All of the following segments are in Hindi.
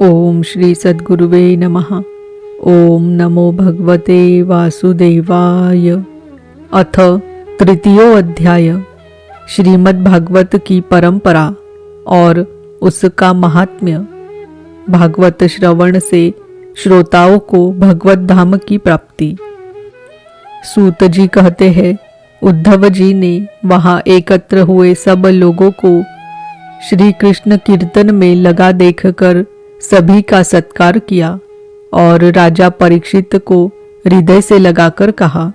ओम श्री सद्गुरुवे नमः। ओम नमो भगवते वासुदेवाय। अथ तृतीयो अध्याय। श्रीमद् भागवत की परंपरा और उसका महात्म्य। भागवत श्रवण से श्रोताओं को भगवत धाम की प्राप्ति। सूत जी कहते हैं, उद्धव जी ने वहां एकत्र हुए सब लोगों को श्री कृष्ण कीर्तन में लगा देखकर सभी का सत्कार किया और राजा परीक्षित को हृदय से लगाकर कहा।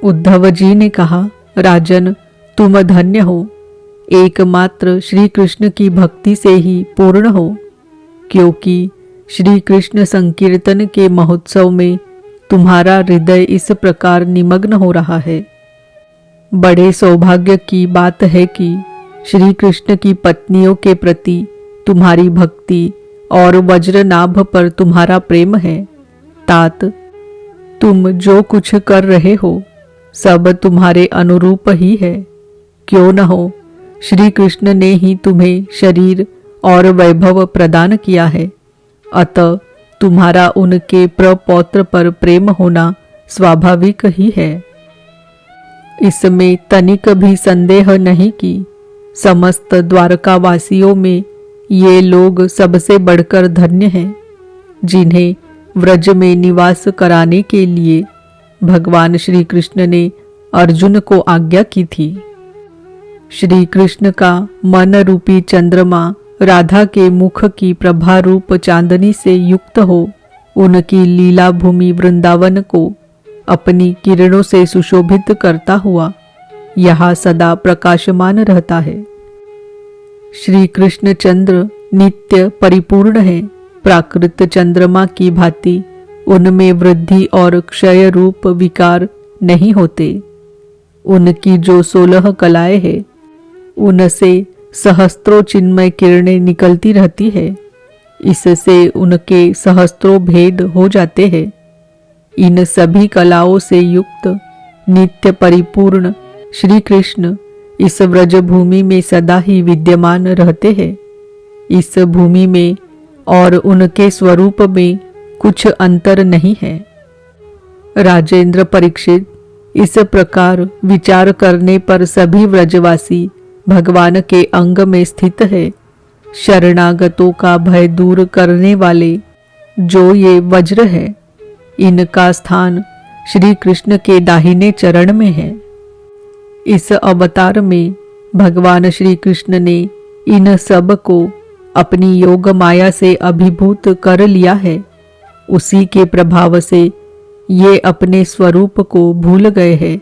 उद्धव जी ने कहा, राजन, तुम धन्य हो। एकमात्र श्री कृष्ण की भक्ति से ही पूर्ण हो, क्योंकि श्री कृष्ण संकीर्तन के महोत्सव में तुम्हारा हृदय इस प्रकार निमग्न हो रहा है। बड़े सौभाग्य की बात है कि श्री कृष्ण की पत्नियों के प्रति तुम्हारी भक्ति और वज्रनाभ पर तुम्हारा प्रेम है। तात, तुम जो कुछ कर रहे हो सब तुम्हारे अनुरूप ही है। क्यों न हो, श्री कृष्ण ने ही तुम्हें शरीर और वैभव प्रदान किया है, अतः तुम्हारा उनके प्रपौत्र पर प्रेम होना स्वाभाविक ही है। इसमें तनिक भी संदेह नहीं कि समस्त द्वारकावासियों में ये लोग सबसे बढ़कर धन्य हैं, जिन्हें व्रज में निवास कराने के लिए भगवान श्री कृष्ण ने अर्जुन को आज्ञा की थी। श्री कृष्ण का मन रूपी चंद्रमा राधा के मुख की प्रभा रूप चांदनी से युक्त हो उनकी लीला भूमि वृंदावन को अपनी किरणों से सुशोभित करता हुआ यहाँ सदा प्रकाशमान रहता है। श्री कृष्ण चंद्र नित्य परिपूर्ण है। प्राकृत चंद्रमा की भांति उनमें वृद्धि और क्षय रूप विकार नहीं होते। उनकी जो 16 कलाएं हैं, उनसे सहस्त्रों चिन्मय किरणें निकलती रहती है। इससे उनके सहस्त्रों भेद हो जाते हैं। इन सभी कलाओं से युक्त नित्य परिपूर्ण श्री कृष्ण इस व्रज भूमि में सदा ही विद्यमान रहते हैं। इस भूमि में और उनके स्वरूप में कुछ अंतर नहीं है। राजेंद्र परीक्षित, इस प्रकार विचार करने पर सभी व्रजवासी भगवान के अंग में स्थित है। शरणागतों का भय दूर करने वाले जो ये वज्र है, इनका स्थान श्री कृष्ण के दाहिने चरण में है। इस अवतार में भगवान श्री कृष्ण ने इन सब को अपनी योग माया से अभिभूत कर लिया है। उसी के प्रभाव से ये अपने स्वरूप को भूल गए हैं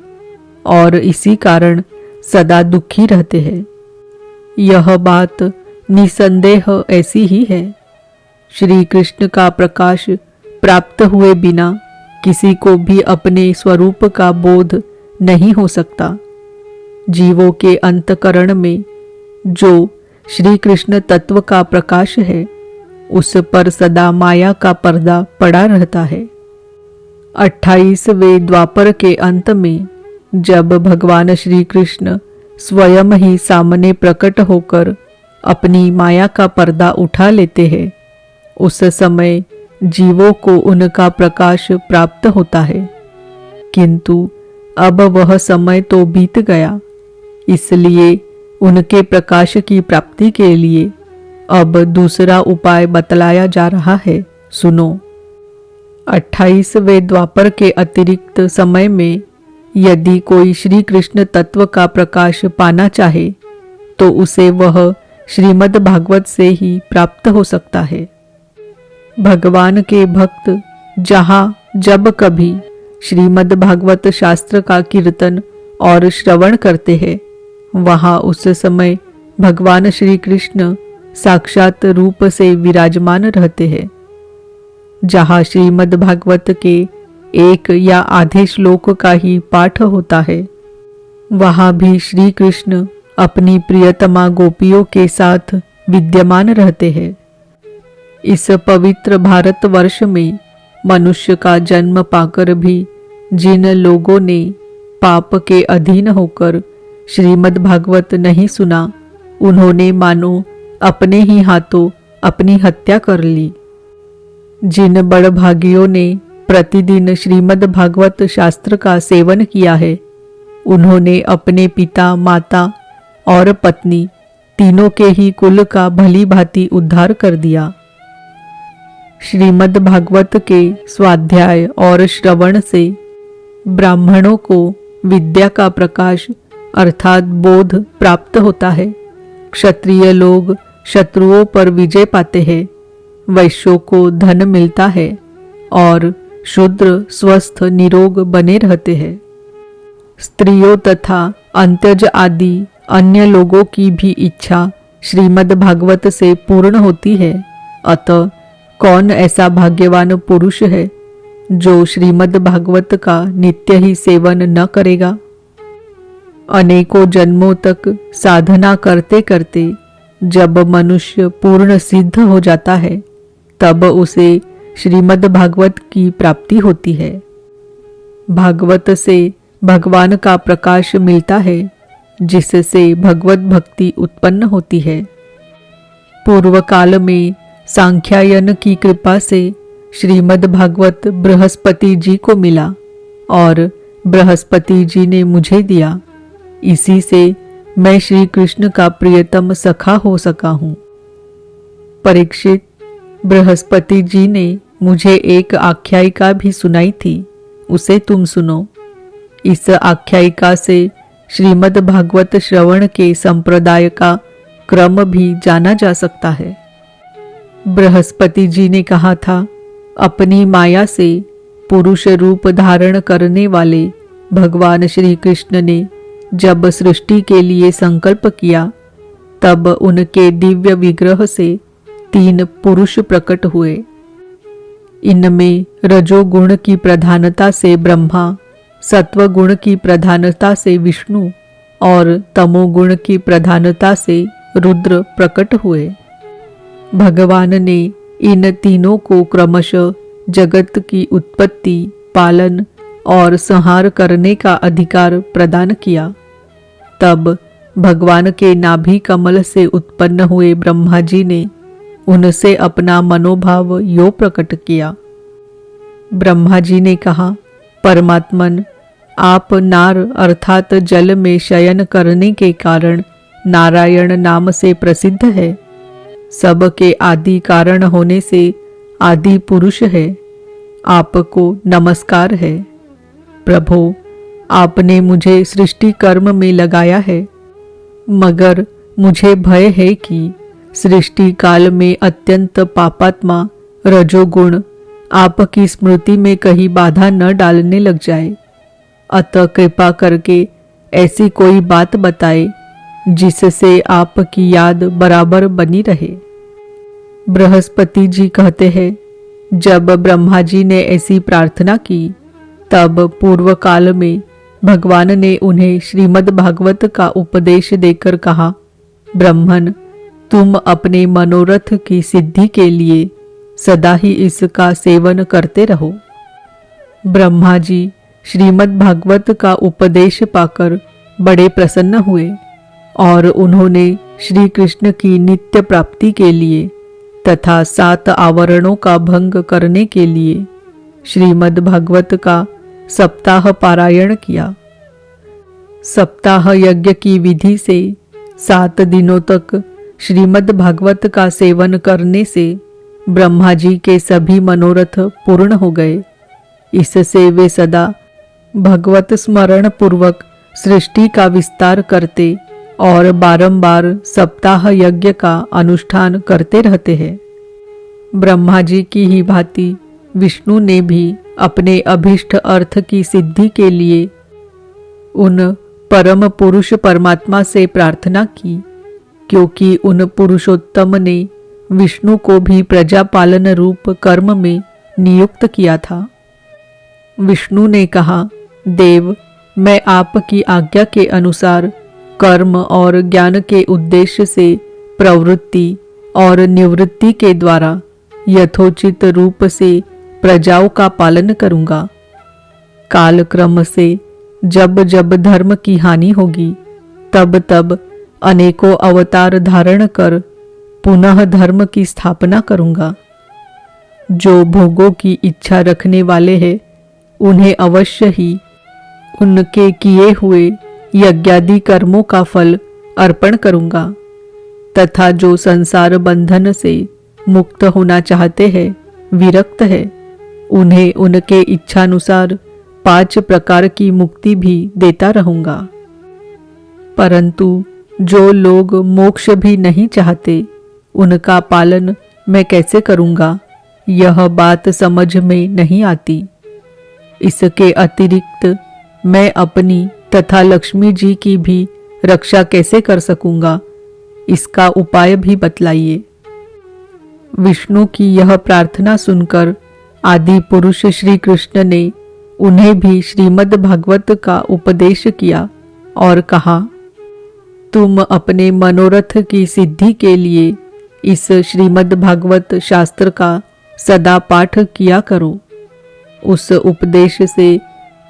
और इसी कारण सदा दुखी रहते हैं। यह बात निसंदेह ऐसी ही है। श्री कृष्ण का प्रकाश प्राप्त हुए बिना किसी को भी अपने स्वरूप का बोध नहीं हो सकता। जीवों के अंतकरण में जो श्री कृष्ण तत्व का प्रकाश है, उस पर सदा माया का पर्दा पड़ा रहता है। 28वें द्वापर के अंत में जब भगवान श्री कृष्ण स्वयं ही सामने प्रकट होकर अपनी माया का पर्दा उठा लेते हैं, उस समय जीवों को उनका प्रकाश प्राप्त होता है। किंतु अब वह समय तो बीत गया, इसलिए उनके प्रकाश की प्राप्ति के लिए अब दूसरा उपाय बतलाया जा रहा है। सुनो। 28वें द्वापर के अतिरिक्त समय में यदि कोई श्री कृष्ण तत्व का प्रकाश पाना चाहे तो उसे वह श्रीमद् भागवत से ही प्राप्त हो सकता है। भगवान के भक्त जहाँ जब कभी श्रीमद् भागवत शास्त्र का कीर्तन और श्रवण करते हैं, वहाँ उस समय भगवान श्री कृष्ण साक्षात रूप से विराजमान रहते हैं। जहाँ श्रीमद् भागवत के एक या आधे श्लोक का ही पाठ होता है, वहाँ भी श्री कृष्ण अपनी प्रियतमा गोपियों के साथ विद्यमान रहते हैं। इस पवित्र भारतवर्ष में मनुष्य का जन्म पाकर भी जिन लोगों ने पाप के अधीन होकर श्रीमद् भागवत नहीं सुना, उन्होंने मानो अपने ही हाथों अपनी हत्या कर ली। जिन बड़भागियों ने प्रतिदिन श्रीमद् भागवत शास्त्र का सेवन किया है, उन्होंने अपने पिता, माता और पत्नी तीनों के ही कुल का भली भांति उद्धार कर दिया। श्रीमद् भागवत के स्वाध्याय और श्रवण से ब्राह्मणों को विद्या का प्रकाश अर्थात बोध प्राप्त होता है। क्षत्रिय लोग शत्रुओं पर विजय पाते हैं, वैश्यों को धन मिलता है और शूद्र स्वस्थ निरोग बने रहते हैं। स्त्रियों तथा अंत्यज आदि अन्य लोगों की भी इच्छा श्रीमद् भागवत से पूर्ण होती है। अतः कौन ऐसा भाग्यवान पुरुष है जो श्रीमद् भागवत का नित्य ही सेवन न करेगा। अनेकों जन्मों तक साधना करते करते जब मनुष्य पूर्ण सिद्ध हो जाता है, तब उसे श्रीमद् भागवत की प्राप्ति होती है। भागवत से भगवान का प्रकाश मिलता है, जिससे भगवत भक्ति उत्पन्न होती है। पूर्व काल में सांख्यायन की कृपा से श्रीमद् भागवत बृहस्पति जी को मिला और बृहस्पति जी ने मुझे दिया। इसी से मैं श्री कृष्ण का प्रियतम सखा हो सका हूँ। परीक्षित, बृहस्पति जी ने मुझे एक आख्यायिका भी सुनाई थी, उसे तुम सुनो। इस आख्यायिका से श्रीमद् भागवत श्रवण के संप्रदाय का क्रम भी जाना जा सकता है। बृहस्पति जी ने कहा था, अपनी माया से पुरुष रूप धारण करने वाले भगवान श्री कृष्ण ने जब सृष्टि के लिए संकल्प किया, तब उनके दिव्य विग्रह से 3 पुरुष प्रकट हुए। इनमें रजोगुण की प्रधानता से ब्रह्मा, सत्वगुण की प्रधानता से विष्णु और तमोगुण की प्रधानता से रुद्र प्रकट हुए। भगवान ने इन तीनों को क्रमशः जगत की उत्पत्ति, पालन और संहार करने का अधिकार प्रदान किया। तब भगवान के नाभि कमल से उत्पन्न हुए ब्रह्मा जी ने उनसे अपना मनोभाव यो प्रकट किया। ब्रह्मा जी ने कहा, परमात्मन, आप नार अर्थात जल में शयन करने के कारण नारायण नाम से प्रसिद्ध है। सब के आदि कारण होने से आदि पुरुष है। आपको नमस्कार है। प्रभो, आपने मुझे सृष्टि कर्म में लगाया है, मगर मुझे भय है कि सृष्टि काल में अत्यंत पापात्मा रजोगुण आपकी स्मृति में कहीं बाधा न डालने लग जाए। अतः कृपा करके ऐसी कोई बात बताए जिससे आपकी याद बराबर बनी रहे। बृहस्पति जी कहते हैं, जब ब्रह्मा जी ने ऐसी प्रार्थना की, तब पूर्व काल में भगवान ने उन्हें श्रीमद् भागवत का उपदेश देकर कहा, ब्रह्मन, तुम अपने मनोरथ की सिद्धि के लिए सदा ही इसका सेवन करते रहो। ब्रह्मा जी श्रीमद् भागवत का उपदेश पाकर बड़े प्रसन्न हुए और उन्होंने श्री कृष्ण की नित्य प्राप्ति के लिए तथा 7 आवरणों का भंग करने के लिए श्रीमद् भागवत का सप्ताह पारायण किया। सप्ताह यज्ञ की विधि से 7 दिनों तक श्रीमद् भागवत का सेवन करने से ब्रह्मा जी के सभी मनोरथ पूर्ण हो गए। इससे वे सदा भगवत स्मरण पूर्वक सृष्टि का विस्तार करते और बारंबार सप्ताह यज्ञ का अनुष्ठान करते रहते हैं। ब्रह्मा जी की ही भांति विष्णु ने भी अपने अभीष्ट अर्थ की सिद्धि के लिए उन परम पुरुष परमात्मा से प्रार्थना की, क्योंकि उन पुरुषोत्तम ने विष्णु को भी प्रजापालन रूप कर्म में नियुक्त किया था। विष्णु ने कहा, देव, मैं आपकी आज्ञा के अनुसार कर्म और ज्ञान के उद्देश्य से प्रवृत्ति और निवृत्ति के द्वारा यथोचित रूप से प्रजाओं का पालन करूंगा। कालक्रम से जब जब धर्म की हानि होगी, तब तब अनेकों अवतार धारण कर पुनः धर्म की स्थापना करूंगा। जो भोगों की इच्छा रखने वाले हैं उन्हें अवश्य ही उनके किए हुए यज्ञादि कर्मों का फल अर्पण करूंगा, तथा जो संसार बंधन से मुक्त होना चाहते हैं, विरक्त है, उन्हें उनके इच्छानुसार 5 प्रकार की मुक्ति भी देता रहूंगा। परंतु जो लोग मोक्ष भी नहीं चाहते, उनका पालन मैं कैसे करूंगा, यह बात समझ में नहीं आती। इसके अतिरिक्त मैं अपनी तथा लक्ष्मी जी की भी रक्षा कैसे कर सकूंगा, इसका उपाय भी बतलाइए। विष्णु की यह प्रार्थना सुनकर आदि पुरुष श्री कृष्ण ने उन्हें भी श्रीमद् भागवत का उपदेश किया और कहा, तुम अपने मनोरथ की सिद्धि के लिए इस श्रीमद् भागवत शास्त्र का सदा पाठ किया करो। उस उपदेश से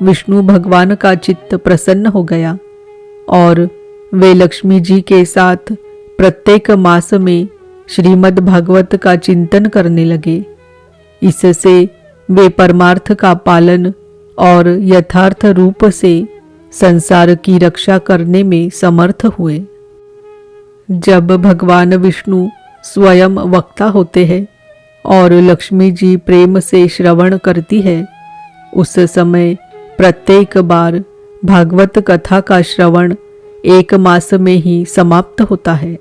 विष्णु भगवान का चित्त प्रसन्न हो गया और वे लक्ष्मी जी के साथ प्रत्येक मास में श्रीमद् भागवत का चिंतन करने लगे। इससे वे परमार्थ का पालन और यथार्थ रूप से संसार की रक्षा करने में समर्थ हुए। जब भगवान विष्णु स्वयं वक्ता होते हैं और लक्ष्मी जी प्रेम से श्रवण करती है, उस समय प्रत्येक बार भागवत कथा का श्रवण 1 मास में ही समाप्त होता है।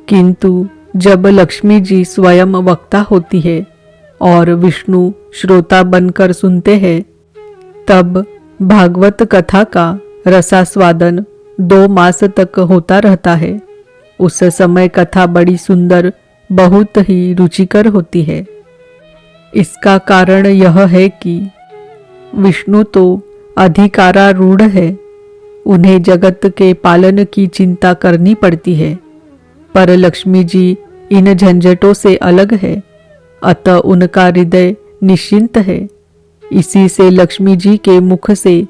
किंतु जब लक्ष्मी जी स्वयं वक्ता होती है और विष्णु श्रोता बनकर सुनते हैं, तब भागवत कथा का रसास्वादन 2 मास तक होता रहता है। उस समय कथा बड़ी सुंदर, बहुत ही रुचिकर होती है। इसका कारण यह है कि विष्णु तो अधिकारारूढ़ है, उन्हें जगत के पालन की चिंता करनी पड़ती है, पर लक्ष्मी जी इन झंझटों से अलग है, अतः उनका हृदय निश्चिंत है। इसी से लक्ष्मी जी के मुख से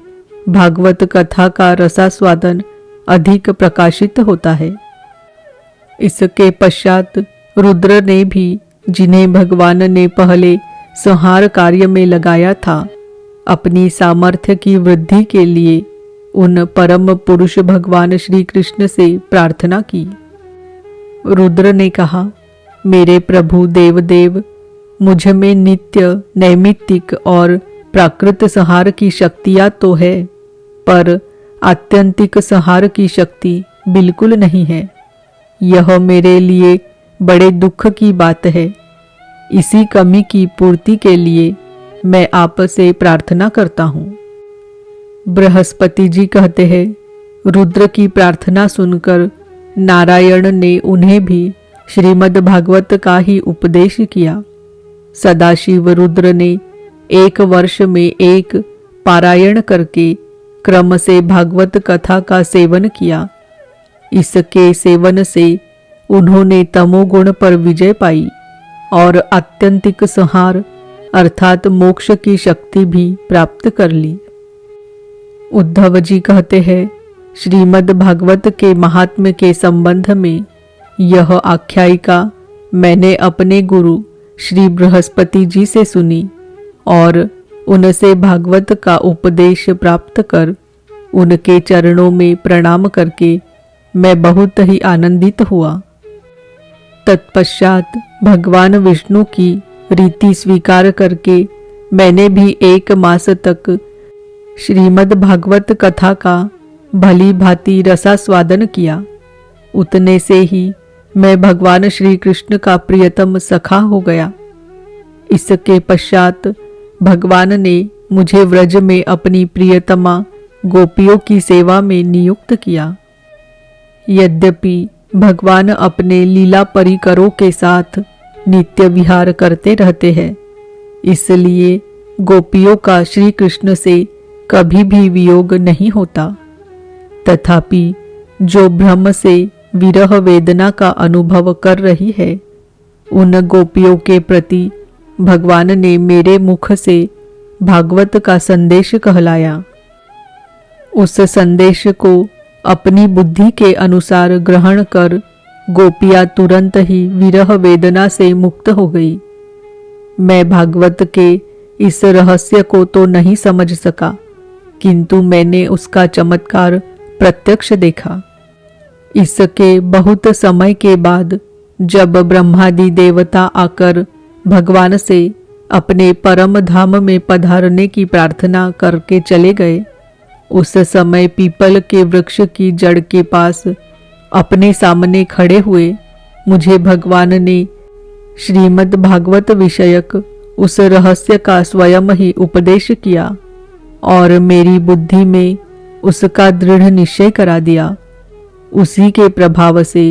भागवत कथा का रसास्वादन अधिक प्रकाशित होता है। इसके पश्चात रुद्र ने भी, जिन्हें भगवान ने पहले संहार कार्य में लगाया था, अपनी सामर्थ्य की वृद्धि के लिए उन परम पुरुष भगवान श्री कृष्ण से प्रार्थना की। रुद्र ने कहा, मेरे प्रभु देवदेव, मुझ में नित्य नैमित्तिक और प्राकृत संहार की शक्तियां तो है, पर आत्यंतिक संहार की शक्ति बिल्कुल नहीं है। यह मेरे लिए बड़े दुख की बात है। इसी कमी की पूर्ति के लिए मैं आपसे प्रार्थना करता हूँ। बृहस्पति जी कहते हैं, रुद्र की प्रार्थना सुनकर नारायण ने उन्हें भी श्रीमद् भागवत का ही उपदेश किया। सदाशिव रुद्र ने 1 वर्ष में 1 पारायण करके क्रम से भागवत कथा का सेवन किया। इसके सेवन से उन्होंने तमोगुण पर विजय पाई और आत्यंतिक संहार अर्थात मोक्ष की शक्ति भी प्राप्त कर ली। उद्धव जी कहते हैं, श्रीमद् भागवत के महात्म्य के संबंध में यह आख्यायिका मैंने अपने गुरु श्री बृहस्पति जी से सुनी और उनसे भागवत का उपदेश प्राप्त कर उनके चरणों में प्रणाम करके मैं बहुत ही आनंदित हुआ। तत्पश्चात भगवान विष्णु की रीति स्वीकार करके मैंने भी 1 मास तक श्रीमद् भागवत कथा का भली भांति रसास्वादन किया। उतने से ही मैं भगवान श्री कृष्ण का प्रियतम सखा हो गया। इसके पश्चात भगवान ने मुझे व्रज में अपनी प्रियतमा गोपियों की सेवा में नियुक्त किया। यद्यपि भगवान अपने लीला परिकरों के साथ नित्य विहार करते रहते हैं, इसलिए गोपियों का श्री कृष्ण से कभी भी वियोग नहीं होता। तथापि जो ब्रह्म से विरह वेदना का अनुभव कर रही है, उन गोपियों के प्रति भगवान ने मेरे मुख से भागवत का संदेश कहलाया। उस संदेश को अपनी बुद्धि के अनुसार ग्रहण कर गोपियां तुरंत ही विरह वेदना से मुक्त हो गई। मैं भागवत के इस रहस्य को तो नहीं समझ सका, किंतु मैंने उसका चमत्कार प्रत्यक्ष देखा। इसके बहुत समय के बाद जब ब्रह्मादि देवता आकर भगवान से अपने परम धाम में पधारने की प्रार्थना करके चले गए, उस समय पीपल के वृक्ष की जड़ के पास अपने सामने खड़े हुए मुझे भगवान ने श्रीमद् भागवत विषयक उस रहस्य का स्वयं ही उपदेश किया और मेरी बुद्धि में उसका दृढ़ निश्चय करा दिया। उसी के प्रभाव से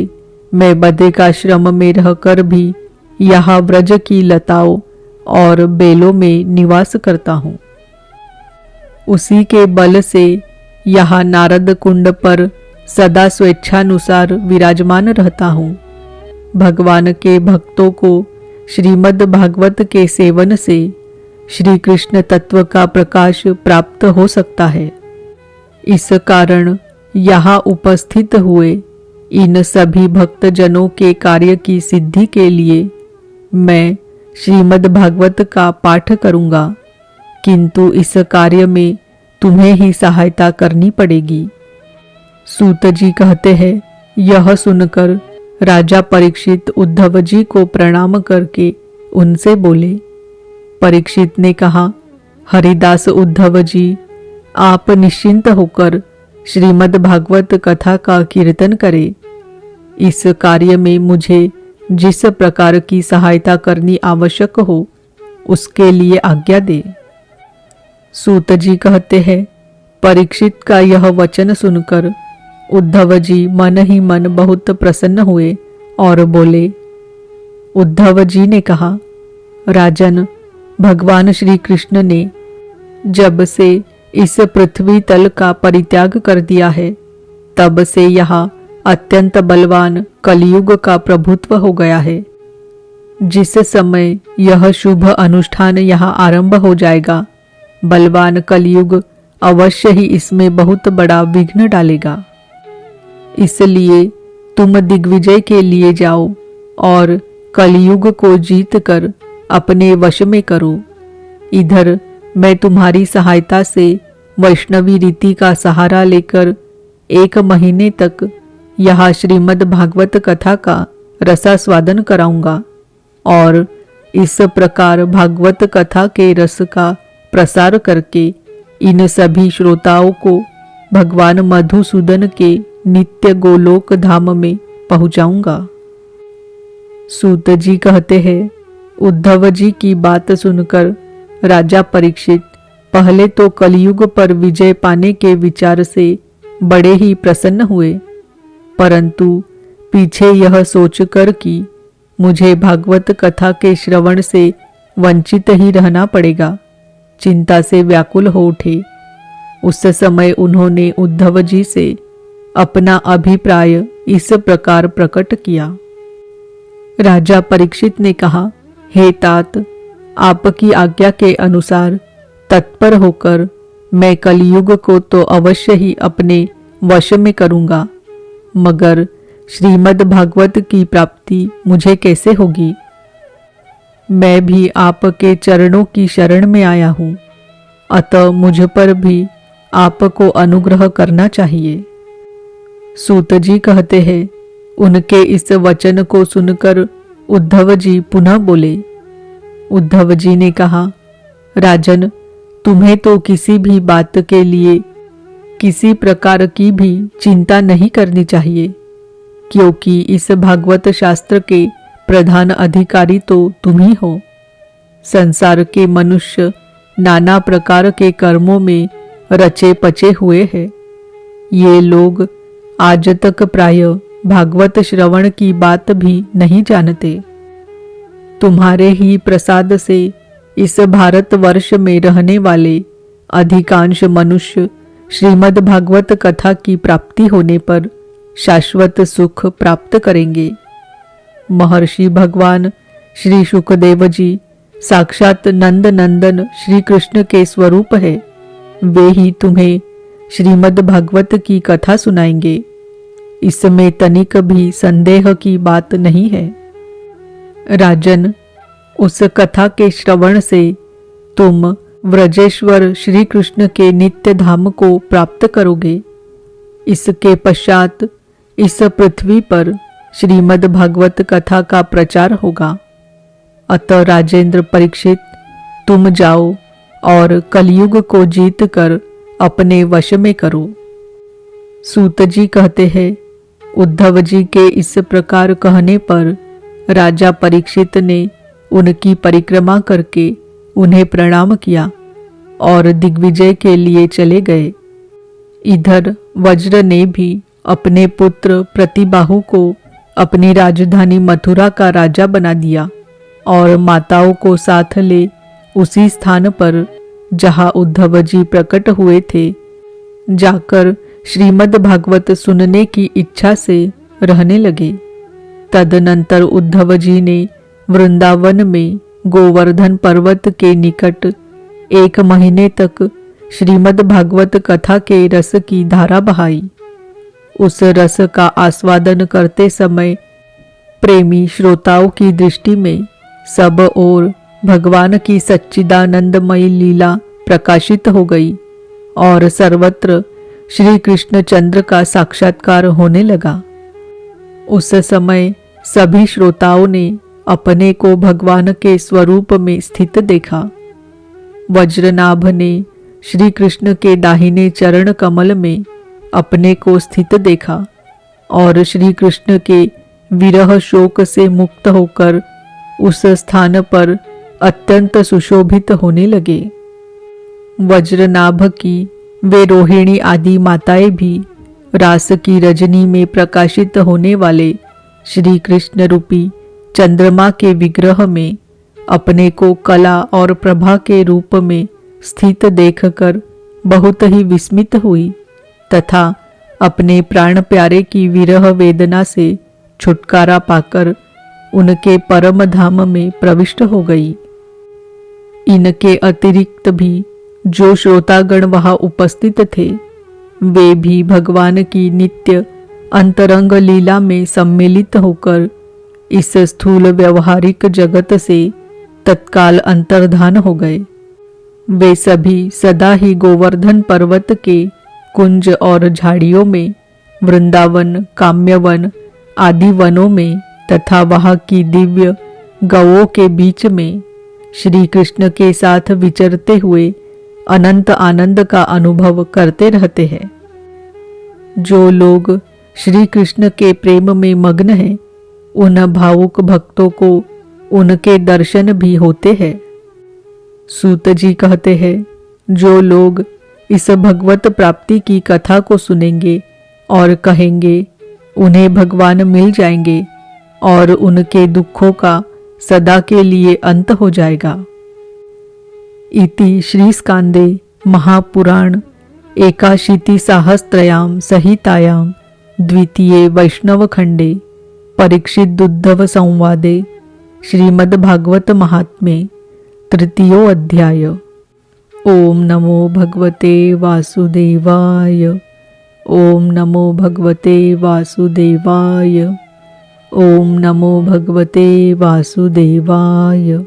मैं बद्रिकाश्रम में रहकर भी यहाँ व्रज की लताओं और बेलों में निवास करता हूँ। उसी के बल से यहाँ नारद कुंड पर सदा स्वेच्छानुसार विराजमान रहता हूँ। भगवान के भक्तों को श्रीमद् भागवत के सेवन से श्री कृष्ण तत्व का प्रकाश प्राप्त हो सकता है। इस कारण यहाँ उपस्थित हुए इन सभी भक्तजनों के कार्य की सिद्धि के लिए मैं श्रीमद् भागवत का पाठ करूँगा, किंतु इस कार्य में तुम्हें ही सहायता करनी पड़ेगी। सूत जी कहते हैं, यह सुनकर राजा परीक्षित उद्धव जी को प्रणाम करके उनसे बोले। परीक्षित ने कहा, हरिदास उद्धव जी, आप निश्चिंत होकर श्रीमद् भागवत कथा का कीर्तन करें। इस कार्य में मुझे जिस प्रकार की सहायता करनी आवश्यक हो उसके लिए आज्ञा दे। सूत जी कहते हैं, परीक्षित का यह वचन सुनकर उद्धव जी मन ही मन बहुत प्रसन्न हुए और बोले। उद्धव जी ने कहा, राजन, भगवान श्री कृष्ण ने जब से इस पृथ्वी तल का परित्याग कर दिया है, तब से यहाँ अत्यंत बलवान कलियुग का प्रभुत्व हो गया है। जिस समय यह शुभ अनुष्ठान यहाँ आरंभ हो जाएगा, बलवान कलियुग अवश्य ही इसमें बहुत बड़ा विघ्न डालेगा। इसलिए तुम दिग्विजय के लिए जाओ और कलियुग को जीत कर अपने वश में करो। इधर मैं तुम्हारी सहायता से वैष्णवी रीति का सहारा लेकर 1 महीने तक यहाँ श्रीमद् भागवत कथा का रसास्वादन कराऊंगा और इस प्रकार भागवत कथा के रस का प्रसार करके इन सभी श्रोताओं को भगवान मधुसूदन के नित्य गोलोक धाम में पहुंचाऊंगा। सूत जी कहते हैं, उद्धव जी की बात सुनकर राजा परीक्षित पहले तो कलियुग पर विजय पाने के विचार से बड़े ही प्रसन्न हुए, परंतु पीछे यह सोचकर कि मुझे भागवत कथा के श्रवण से वंचित ही रहना पड़ेगा, चिंता से व्याकुल हो उठे। उस समय उन्होंने उद्धव जी से अपना अभिप्राय इस प्रकार प्रकट किया। राजा परीक्षित ने कहा, हे तात, आपकी आज्ञा के अनुसार तत्पर होकर मैं कलियुग को तो अवश्य ही अपने वश में करूंगा, मगर श्रीमद् भागवत की प्राप्ति मुझे कैसे होगी? मैं भी आपके चरणों की शरण में आया हूँ, अतः मुझ पर भी आपको अनुग्रह करना चाहिए। सूत जी कहते हैं, उनके इस वचन को सुनकर उद्धव जी पुनः बोले। उद्धव जी ने कहा, राजन, तुम्हें तो किसी भी बात के लिए किसी प्रकार की भी चिंता नहीं करनी चाहिए, क्योंकि इस भागवत शास्त्र के प्रधान अधिकारी तो तुम ही हो। संसार के मनुष्य नाना प्रकार के कर्मों में रचे पचे हुए हैं। ये लोग आज तक प्राय भागवत श्रवण की बात भी नहीं जानते। तुम्हारे ही प्रसाद से इस भारतवर्ष में रहने वाले अधिकांश मनुष्य श्रीमद् भागवत कथा की प्राप्ति होने पर शाश्वत सुख प्राप्त करेंगे। महर्षि भगवान श्री शुकदेव जी साक्षात नंद नंदन श्री कृष्ण के स्वरूप है। वे ही तुम्हें श्रीमद् भागवत की कथा सुनाएंगे। इसमें तनिक भी संदेह की बात नहीं है। राजन, उस कथा के श्रवण से तुम व्रजेश्वर श्री कृष्ण के नित्य धाम को प्राप्त करोगे। इसके पश्चात इस पृथ्वी पर श्रीमद् भागवत कथा का प्रचार होगा। अतः राजेंद्र परीक्षित, तुम जाओ और कलयुग को जीत कर अपने वश में करो। सूत जी कहते हैं, उद्धव जी के इस प्रकार कहने पर राजा परीक्षित ने उनकी परिक्रमा करके उन्हें प्रणाम किया और दिग्विजय के लिए चले गए। इधर वज्र ने भी अपने पुत्र प्रतिबाहु को अपनी राजधानी मथुरा का राजा बना दिया और माताओं को साथ ले उसी स्थान पर जहाँ उद्धव जी प्रकट हुए थे जाकर श्रीमद् भागवत सुनने की इच्छा से रहने लगे। तदनंतर उद्धव जी ने वृंदावन में गोवर्धन पर्वत के निकट 1 महीने तक श्रीमद् भागवत कथा के रस की धारा बहाई। उस रस का आस्वादन करते समय प्रेमी श्रोताओं की दृष्टि में सब ओर भगवान की सच्चिदानंदमयी लीला प्रकाशित हो गई और सर्वत्र श्री कृष्णचंद्र का साक्षात्कार होने लगा। उस समय सभी श्रोताओं ने अपने को भगवान के स्वरूप में स्थित देखा। वज्रनाभ ने श्री कृष्ण के दाहिने चरण कमल में अपने को स्थित देखा और श्री कृष्ण के विरह शोक से मुक्त होकर उस स्थान पर अत्यंत सुशोभित होने लगे। वज्रनाभ की वे रोहिणी आदि माताएं भी रास की रजनी में प्रकाशित होने वाले श्री कृष्ण रूपी चंद्रमा के विग्रह में अपने को कला और प्रभा के रूप में स्थित देखकर बहुत ही विस्मित हुई तथा अपने प्राण प्यारे की विरह वेदना से छुटकारा पाकर उनके परम धाम में प्रविष्ट हो गई। इनके अतिरिक्त भी जो श्रोतागण वहां उपस्थित थे वे भी भगवान की नित्य अंतरंग लीला में सम्मिलित होकर इस स्थूल व्यवहारिक जगत से तत्काल अंतर्धान हो गए। वे सभी सदा ही गोवर्धन पर्वत के कुंज और झाड़ियों में, वृंदावन, काम्यवन आदि वनों में तथा वहाँ की दिव्य गवों के बीच में श्री कृष्ण के साथ विचरते हुए अनंत आनंद का अनुभव करते रहते हैं। जो लोग श्री कृष्ण के प्रेम में मग्न हैं उन भावुक भक्तों को उनके दर्शन भी होते हैं। सूत जी कहते हैं, जो लोग इस भगवत प्राप्ति की कथा को सुनेंगे और कहेंगे उन्हें भगवान मिल जाएंगे और उनके दुखों का सदा के लिए अंत हो जाएगा। इति श्री स्कांदे महापुराण एकाशीतिसाहस्त्रयां संहितायां द्वितीये वैष्णवखंडे परीक्षिदुद्धव संवादे श्रीमद्भागवत महात्म्ये तृतीयो अध्याय। ओम नमो भगवते वासुदेवाय। ओम नमो भगवते वासुदेवाय। ओम नमो भगवते वासुदेवाय।